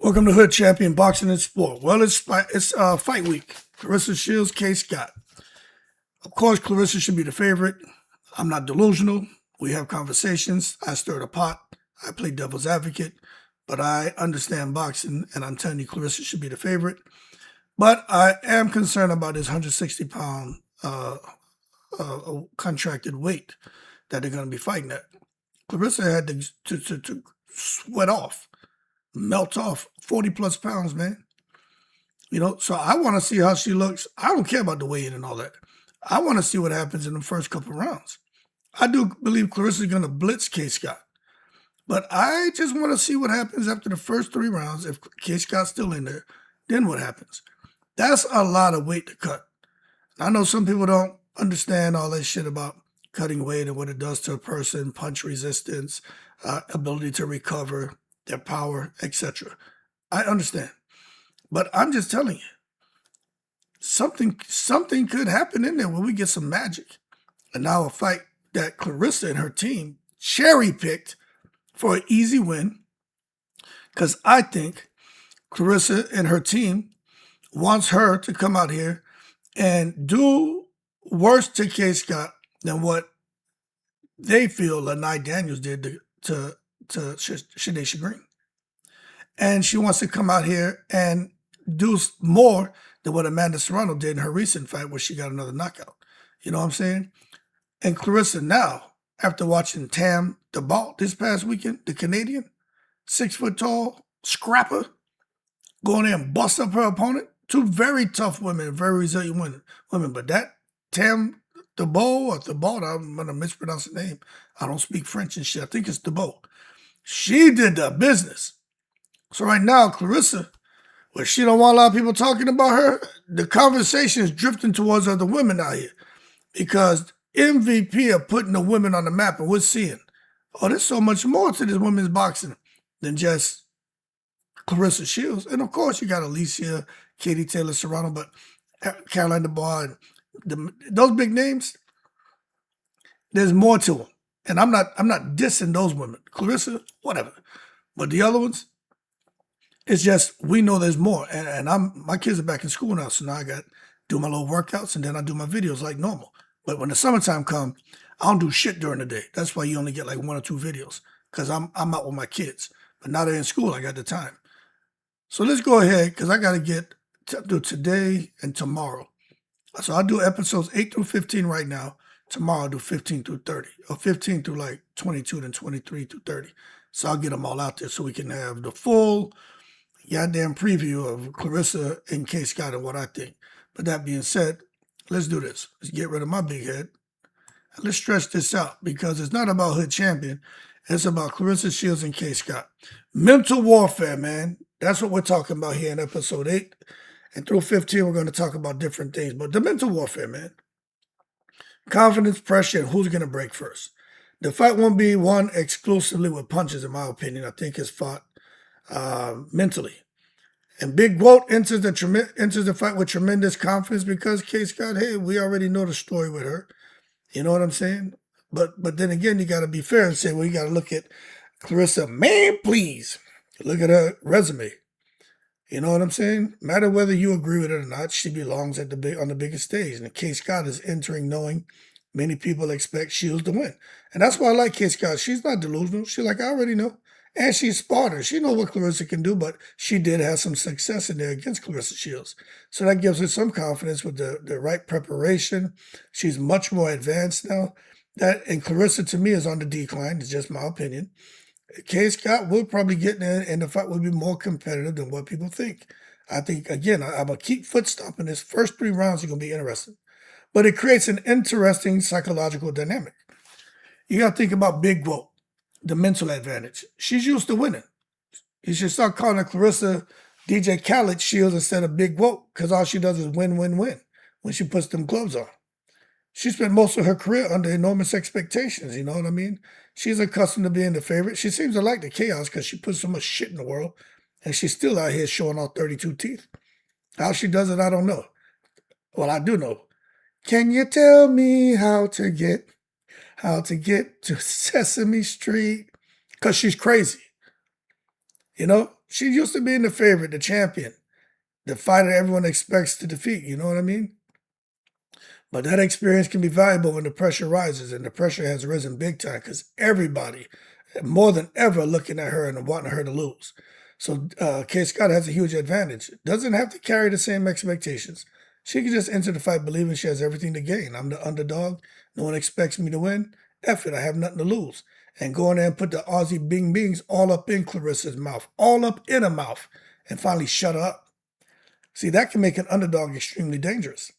Welcome to Hood Champion Boxing and Sport. Well, it's fight week. Claressa Shields, Kaye Scott. Of course, Claressa should be the favorite. I'm not delusional. We have conversations. I stir the pot. I play devil's advocate. But I understand boxing, and I'm telling you, Claressa should be the favorite. But I am concerned about this 160-pound contracted weight that they're going to be fighting at. Claressa had to sweat off, melt off 40-plus pounds, man. So I want to see how she looks. I don't care about the weigh-in and all that. I want to see what happens in the first couple rounds. I do believe Claressa is going to blitz Kaye Scott. But I just want to see what happens after the first 3 rounds. If Kaye Scott's still in there, then what happens? That's a lot of weight to cut. I know some people don't understand all that shit about cutting weight and what it does to a person, punch resistance, ability to recover, their power, etc. I understand. But I'm just telling you, something could happen in there when we get some magic. And now a fight that Claressa and her team cherry-picked for an easy win, because I think Claressa and her team wants her to come out here and do worse to Kaye Scott than what they feel Lanai Daniels did to Shanae Chagrin. And she wants to come out here and do more than what Amanda Serrano did in her recent fight where she got another knockout. You know what I'm saying? And Claressa now, after watching Tam DeBalt this past weekend, the Canadian, 6-foot-tall scrapper, going in and bust up her opponent. 2 very tough women, very resilient women. But that Tam DeBalt, I'm going to mispronounce the name. I don't speak French and shit. I think it's DeBalt. She did the business. So right now, Claressa, where she don't want a lot of people talking about her, the conversation is drifting towards other women out here. Because MVP are putting the women on the map, and we're seeing, there's so much more to this women's boxing than just Claressa Shields. And of course, you got Alicia, Katie Taylor Serrano, but Caroline DeBar, those big names, there's more to them. And I'm not dissing those women. Claressa, whatever. But the other ones, it's just, we know there's more. And my kids are back in school now, so now I got to do my little workouts, and then I do my videos like normal. But when the summertime comes, I don't do shit during the day. That's why you only get like 1 or 2 videos, because I'm out with my kids. But now they're in school, I got the time. So let's go ahead, because I got to do today and tomorrow. So I'll do episodes 8 through 15 right now. Tomorrow I'll do 15 through 30, or 15 through like 22, then 23 through 30. So I'll get them all out there so we can have the full goddamn preview of Claressa and Kaye Scott and what I think. But that being said, let's do this. Let's get rid of my big head. And let's stretch this out, because it's not about Hood Champion. It's about Claressa Shields and Kaye Scott. Mental warfare, man. That's what we're talking about here in episode 8. And through 15, we're going to talk about different things. But the mental warfare, man. Confidence, pressure, and who's going to break first. The fight won't be won exclusively with punches, in my opinion. I think it's fought mentally. And Big Wout enters the fight with tremendous confidence, because Kaye Scott, hey, we already know the story with her. You know what I'm saying? But then again, you got to be fair and say, well, you got to look at Claressa. Man, please, look at her resume. You know what I'm saying? Matter whether you agree with it or not, she belongs on the biggest stage. And Kaye Scott is entering knowing many people expect Shields to win. And that's why I like Kaye Scott. She's not delusional. She's like, I already know. And she's smarter. She knows what Claressa can do, but she did have some success in there against Claressa Shields. So that gives her some confidence with the right preparation. She's much more advanced now. And Claressa, to me, is on the decline. It's just my opinion. Kaye Scott will probably get in, and the fight will be more competitive than what people think. I think, again, I'm going to keep foot stomping. This first 3 rounds are going to be interesting. But it creates an interesting psychological dynamic. You got to think about Big Woat, the mental advantage. She's used to winning. You should start calling her Claressa DJ Khaled Shields instead of Big Woat, because all she does is win, win, win when she puts them gloves on. She spent most of her career under enormous expectations, you know what I mean? She's accustomed to being the favorite. She seems to like the chaos because she puts so much shit in the world, and she's still out here showing off 32 teeth. How she does it, I don't know. Well, I do know. Can you tell me how to get to Sesame Street? Because she's crazy. You know, She used to being the favorite, the champion, the fighter everyone expects to defeat. You know what I mean? But that experience can be valuable when the pressure rises, and the pressure has risen big time because everybody, more than ever, looking at her and wanting her to lose. So Kaye Scott has a huge advantage. Doesn't have to carry the same expectations. She can just enter the fight believing she has everything to gain. I'm the underdog. No one expects me to win. F it, I have nothing to lose. And go in there and put the Aussie Bing Bings all up in Claressa's mouth, all up in her mouth, and finally shut her up. See, that can make an underdog extremely dangerous,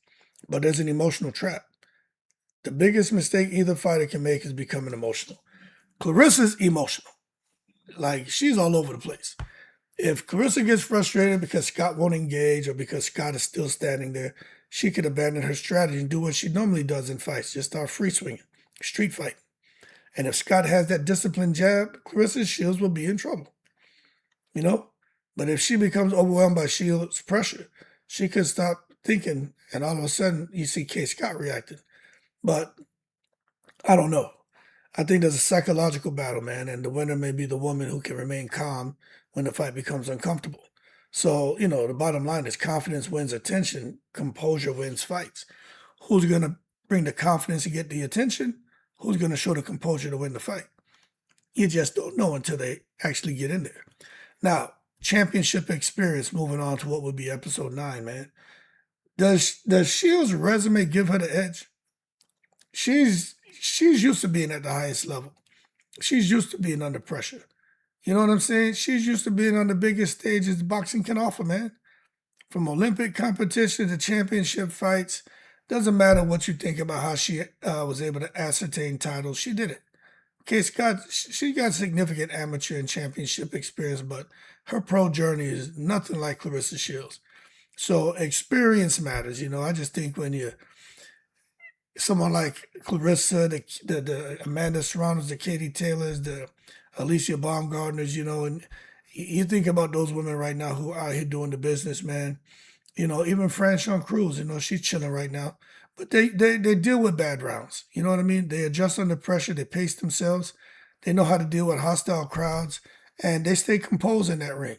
but there's an emotional trap. The biggest mistake either fighter can make is becoming emotional. Claressa's emotional. Like, she's all over the place. If Claressa gets frustrated because Scott won't engage or because Scott is still standing there, she could abandon her strategy and do what she normally does in fights, just start free swinging, street fighting. And if Scott has that disciplined jab, Claressa's Shields will be in trouble. You know? But if she becomes overwhelmed by Shields' pressure, she could stop thinking, and all of a sudden you see Kaye Scott reacting. But I don't know. I think there's a psychological battle, man, and the winner may be the woman who can remain calm when the fight becomes uncomfortable. So, the bottom line is confidence wins attention, composure wins fights. Who's going to bring the confidence to get the attention? Who's going to show the composure to win the fight? You just don't know until they actually get in there. Now, championship experience, moving on to what would be episode 9, man. Does Shields' resume give her the edge? She's used to being at the highest level. She's used to being under pressure. You know what I'm saying? She's used to being on the biggest stages boxing can offer, man. From Olympic competition to championship fights. Doesn't matter what you think about how she was able to ascertain titles. She did it. Kaye Scott, she got significant amateur and championship experience, but her pro journey is nothing like Claressa Shields. So experience matters. I just think when you someone like Claressa, the Amanda Serranos, the Katie Taylors, the Alicia Baumgartners, and you think about those women right now who are out here doing the business, man. Even Franchon Cruz, she's chilling right now. But they deal with bad rounds. You know what I mean? They adjust under pressure. They pace themselves. They know how to deal with hostile crowds. And they stay composed in that ring.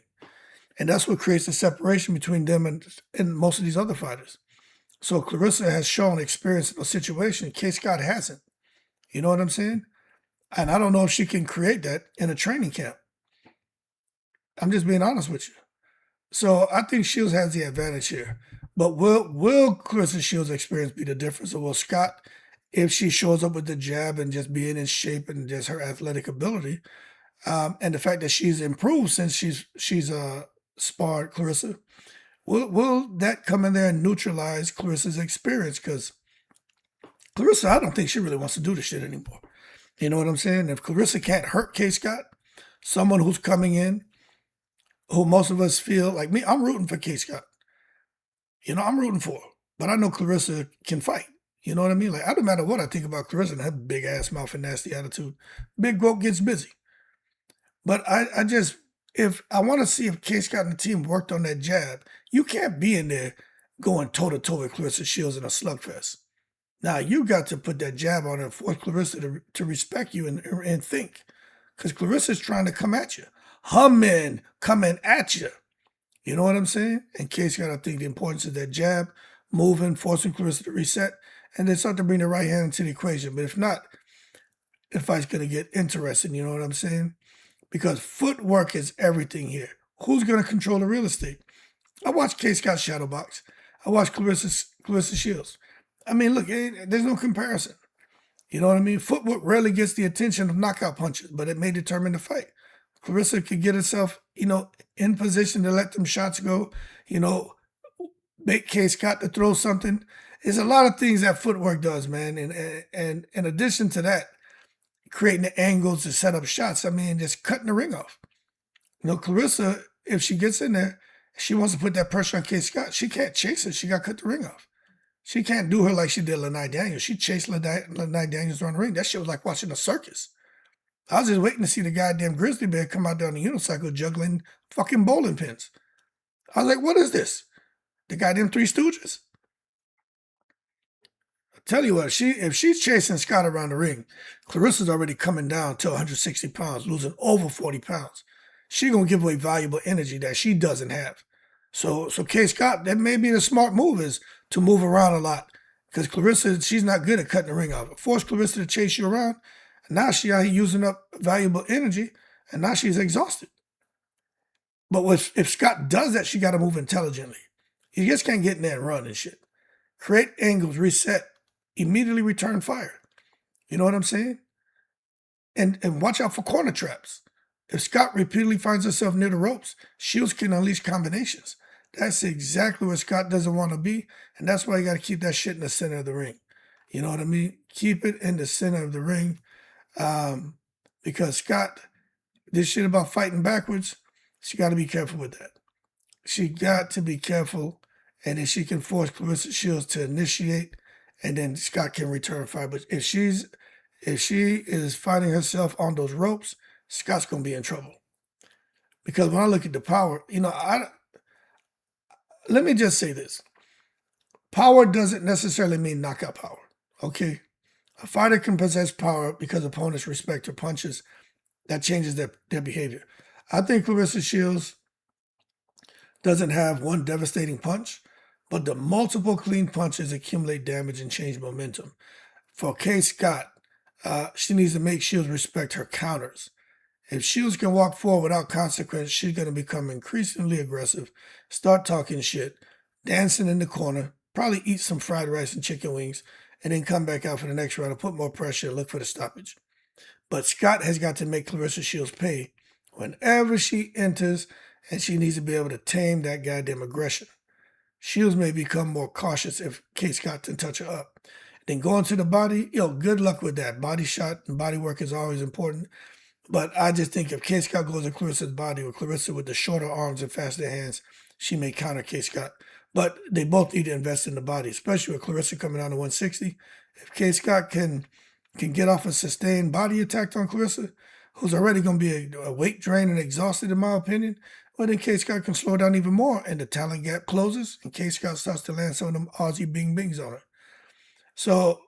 And that's what creates the separation between them and most of these other fighters. So Claressa has shown experience in a situation. Kaye Scott hasn't. You know what I'm saying? And I don't know if she can create that in a training camp. I'm just being honest with you. So I think Shields has the advantage here. But will Claressa Shields' experience be the difference? Or will Scott, if she shows up with the jab and just being in shape and just her athletic ability, and the fact that she's improved since she's sparred Claressa, will that come in there and neutralize Claressa's experience? Because Claressa, I don't think she really wants to do this shit anymore. You know what I'm saying? If Claressa can't hurt Kaye Scott, someone who's coming in, who most of us feel like me, I'm rooting for Kaye Scott. I'm rooting for her. But I know Claressa can fight. You know what I mean? Like, I don't matter what I think about Claressa and her big ass mouth and nasty attitude. Big Goat gets busy. But if I want to see if Kaye Scott and the team worked on that jab, you can't be in there going toe-to-toe with Claressa Shields in a slugfest. Now, you got to put that jab on her and force Claressa to respect you and think. Because Claressa's trying to come at you. Humming, coming at you. You know what I'm saying? And Kaye Scott, I think the importance of that jab, moving, forcing Claressa to reset, and then start to bring the right hand into the equation. But if not, the fight's going to get interesting, you know what I'm saying? Because footwork is everything here. Who's going to control the real estate? I watched Kaye Scott shadow box. I watched Claressa Shields. I mean, look, there's no comparison. You know what I mean? Footwork rarely gets the attention of knockout punches, but it may determine the fight. Claressa could get herself, in position to let them shots go, make Kaye Scott to throw something. There's a lot of things that footwork does, man. And in addition to that, creating the angles to set up shots, just cutting the ring off. Claressa, if she gets in there, she wants to put that pressure on Kaye Scott. She can't chase her. She got to cut the ring off. She can't do her like she did Lanai Daniels. She chased Lanai Daniels around the ring. That shit was like watching a circus. I was just waiting to see the goddamn grizzly bear come out down the unicycle juggling fucking bowling pins. I was like, what is this? The goddamn Three Stooges? I tell you what, if she's chasing Scott around the ring, Claressa's already coming down to 160 pounds, losing over 40 pounds. she gonna give away valuable energy that she doesn't have. So Kaye Scott, that may be the smart move, is to move around a lot. Because Claressa, she's not good at cutting the ring off. Force Claressa to chase you around, and now she out here using up valuable energy, and now she's exhausted. But if Scott does that, she got to move intelligently. You just can't get in there and run and shit. Create angles, reset, immediately return fire. You know what I'm saying? And watch out for corner traps. If Scott repeatedly finds herself near the ropes, Shields can unleash combinations. That's exactly where Scott doesn't want to be, and that's why you got to keep that shit in the center of the ring. You know what I mean? Keep it in the center of the ring, because Scott, this shit about fighting backwards, she got to be careful with that. She got to be careful, and then she can force Claressa Shields to initiate, and then Scott can return fire. But if she is finding herself on those ropes, Scott's gonna be in trouble. Because when I look at the power, let me just say this. Power doesn't necessarily mean knockout power, okay? A fighter can possess power because opponents respect her punches. That changes their behavior. I think Claressa Shields doesn't have one devastating punch, but the multiple clean punches accumulate damage and change momentum. For Kaye Scott, she needs to make Shields respect her counters. If Shields can walk forward without consequence, she's going to become increasingly aggressive, start talking shit, dancing in the corner, probably eat some fried rice and chicken wings, and then come back out for the next round and put more pressure and look for the stoppage. But Scott has got to make Claressa Shields pay whenever she enters, and she needs to be able to tame that goddamn aggression. Shields may become more cautious if Kaye Scott can touch her up. Then going to the body, good luck with that. Body shot and body work is always important. But I just think if Kaye Scott goes to Claressa's body, or Claressa with the shorter arms and faster hands, she may counter Kaye Scott. But they both need to invest in the body, especially with Claressa coming down to 160. If Kaye Scott can get off a sustained body attack on Claressa, who's already going to be a weight drain and exhausted, in my opinion, well, then Kaye Scott can slow down even more, and the talent gap closes, and Kaye Scott starts to land some of them Aussie bing-bings on her. So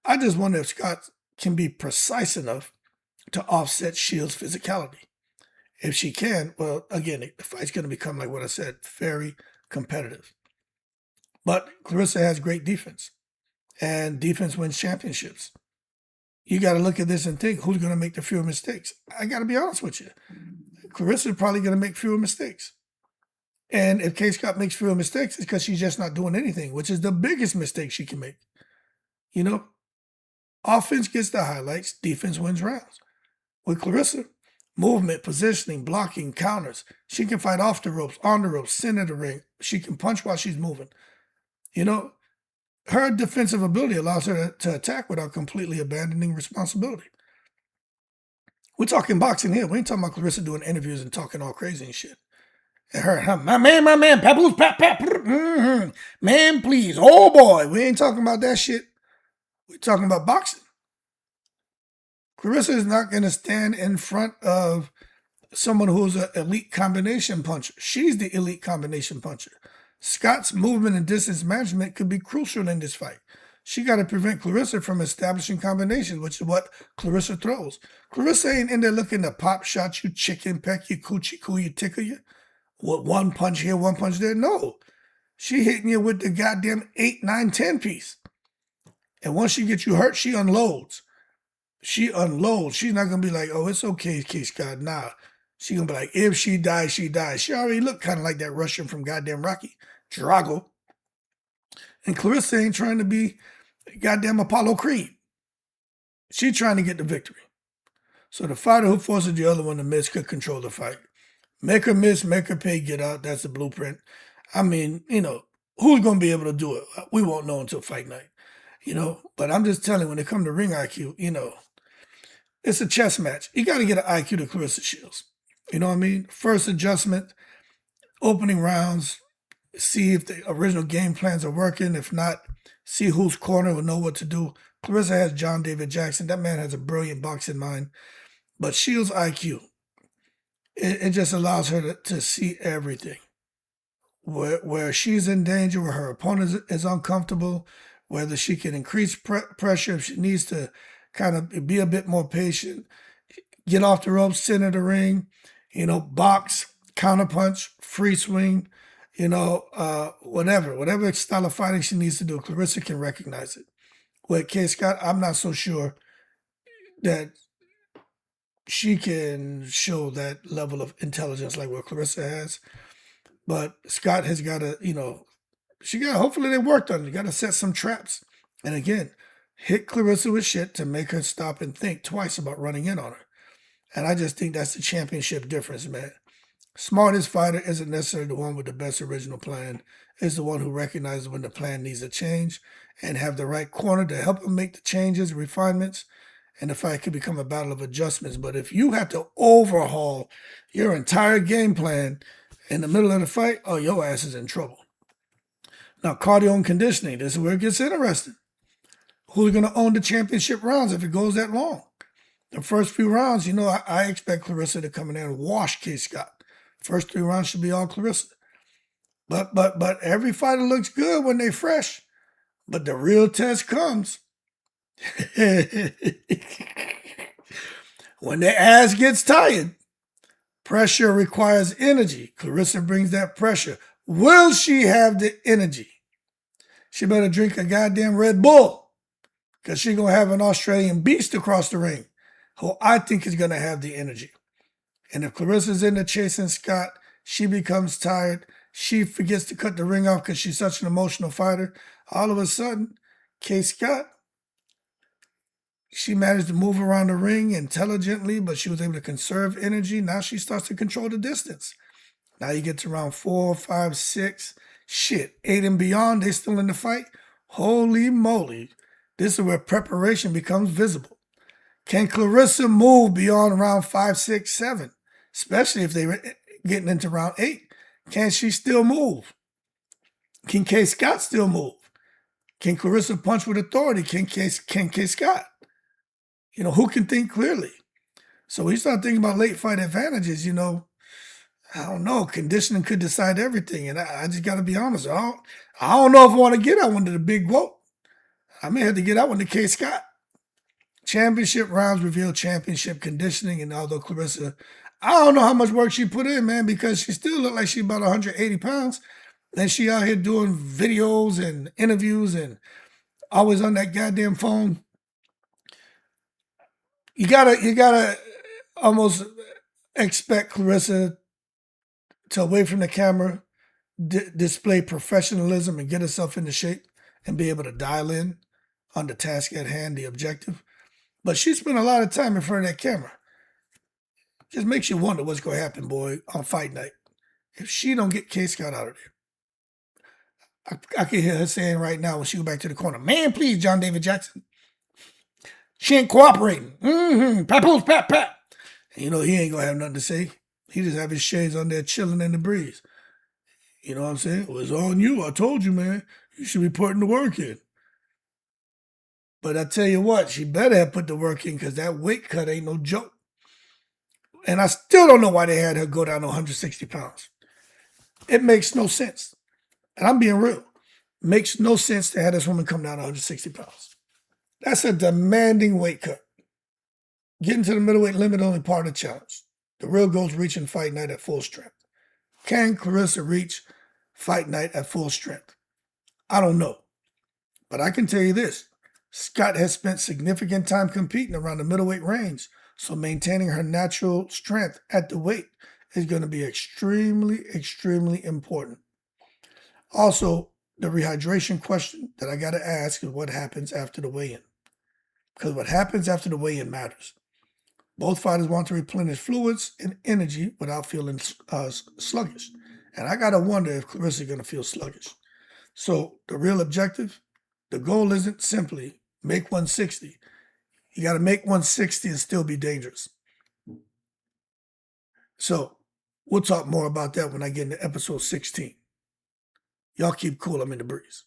I just wonder if Scott can be precise enough to offset Shields' physicality. If she can, well, again, the fight's going to become, like what I said, very competitive. But Claressa has great defense, and defense wins championships. You got to look at this and think, who's going to make the fewer mistakes? I got to be honest with you. Claressa is probably going to make fewer mistakes. And if Kaye Scott makes fewer mistakes, it's because she's just not doing anything, which is the biggest mistake she can make. Offense gets the highlights, defense wins rounds. With Claressa, movement, positioning, blocking, counters. She can fight off the ropes, on the ropes, center the ring. She can punch while she's moving. Her defensive ability allows her to attack without completely abandoning responsibility. We're talking boxing here. We ain't talking about Claressa doing interviews and talking all crazy and shit. And her, my man, papoose, pap, man, please, oh boy. We ain't talking about that shit. We're talking about boxing. Claressa is not going to stand in front of someone who's an elite combination puncher. She's the elite combination puncher. Scott's movement and distance management could be crucial in this fight. She got to prevent Claressa from establishing combinations, which is what Claressa throws. Claressa ain't in there looking to pop shot you, chicken peck you, coochie coo you, tickle you. What, one punch here, one punch there? No. She hitting you with the goddamn 8, 9, 10 piece. And once she gets you hurt, she unloads. She's not going to be like, oh, it's okay, Kaye Scott. Nah. She's going to be like, if she dies, she dies. She already looked kind of like that Russian from goddamn Rocky, Drago. And Claressa ain't trying to be goddamn Apollo Creed. She's trying to get the victory. So the fighter who forces the other one to miss could control the fight. Make her miss, make her pay, get out. That's the blueprint. I mean, who's going to be able to do it? We won't know until fight night. But I'm just telling you, when it comes to ring IQ, it's a chess match. You got to get an IQ to Claressa Shields. You know what I mean? First adjustment, opening rounds, see if the original game plans are working. If not, see whose corner will know what to do. Claressa has John David Jackson. That man has a brilliant boxing mind. But Shields' IQ, it just allows her to see everything. Where she's in danger, where her opponent is uncomfortable, whether she can increase pressure if she needs to kind of be a bit more patient, get off the ropes, center the ring. box, counterpunch, free swing, whatever style of fighting she needs to do. Claressa can recognize it. With Kaye Scott, I'm not so sure that she can show that level of intelligence like what Claressa has. But Scott has got to, hopefully they worked on it. You got to set some traps. And again, hit Claressa with shit to make her stop and think twice about running in on her. And I just think that's the championship difference, man. Smartest fighter isn't necessarily the one with the best original plan. It's the one who recognizes when the plan needs a change and have the right corner to help him make the changes, refinements, and the fight could become a battle of adjustments. But if you have to overhaul your entire game plan in the middle of the fight, oh, your ass is in trouble. Now, cardio and conditioning, this is where it gets interesting. Who's going to own the championship rounds if it goes that long? The first few rounds, I expect Claressa to come in there and wash Kaye Scott. First 3 rounds should be all Claressa. But every fighter looks good when they're fresh. But the real test comes when their ass gets tired. Pressure requires energy. Claressa brings that pressure. Will she have the energy? She better drink a goddamn Red Bull, because she's going to have an Australian beast across the ring who I think is going to have the energy. And if Claressa's in there chasing Scott, she becomes tired. She forgets to cut the ring off because she's such an emotional fighter. All of a sudden, Kaye Scott, she managed to move around the ring intelligently, but she was able to conserve energy. Now she starts to control the distance. Now you get to round 4, 5, 6. Shit, 8 and beyond, they still in the fight. Holy moly. This is where preparation becomes visible. Can Claressa move beyond round 5, 6, 7? Especially if they're getting into round 8. Can she still move? Can Kaye Scott still move? Can Claressa punch with authority? Can Kaye Scott? Who can think clearly? So when you start thinking about late fight advantages, I don't know. Conditioning could decide everything. And I just got to be honest. I don't know if I want to get that one to the big whoop. I may have to get that one to Kaye Scott. Championship rounds reveal championship conditioning. And although Claressa, I don't know how much work she put in, man, because she still looked like she's about 180 pounds. And she out here doing videos and interviews and always on that goddamn phone. You gotta almost expect Claressa to, away from the camera, display professionalism and get herself into shape and be able to dial in on the task at hand, the objective. But she spent a lot of time in front of that camera. Just makes you wonder what's going to happen, boy, on fight night. If she don't get Kaye Scott out of there. I can hear her saying right now when she go back to the corner, man, please, John David Jackson. She ain't cooperating. Papoose, pap. And he ain't going to have nothing to say. He just have his shades on there chilling in the breeze. You know what I'm saying? Well, it's on you. I told you, man. You should be putting the work in. But I tell you what, she better have put the work in, because that weight cut ain't no joke. And I still don't know why they had her go down to 160 pounds. It makes no sense. And I'm being real. It makes no sense to have this woman come down to 160 pounds. That's a demanding weight cut. Getting to the middleweight limit only part of the challenge. The real goal is reaching fight night at full strength. Can Claressa reach fight night at full strength? I don't know. But I can tell you this. Scott has spent significant time competing around the middleweight range, so maintaining her natural strength at the weight is going to be extremely, extremely important. Also, the rehydration question that I got to ask is what happens after the weigh-in. Because what happens after the weigh-in matters. Both fighters want to replenish fluids and energy without feeling sluggish. And I got to wonder if Claressa is going to feel sluggish. So the real objective, the goal isn't simply make 160. You got to make 160 and still be dangerous. So we'll talk more about that when I get into episode 16. Y'all keep cool. I'm in the breeze.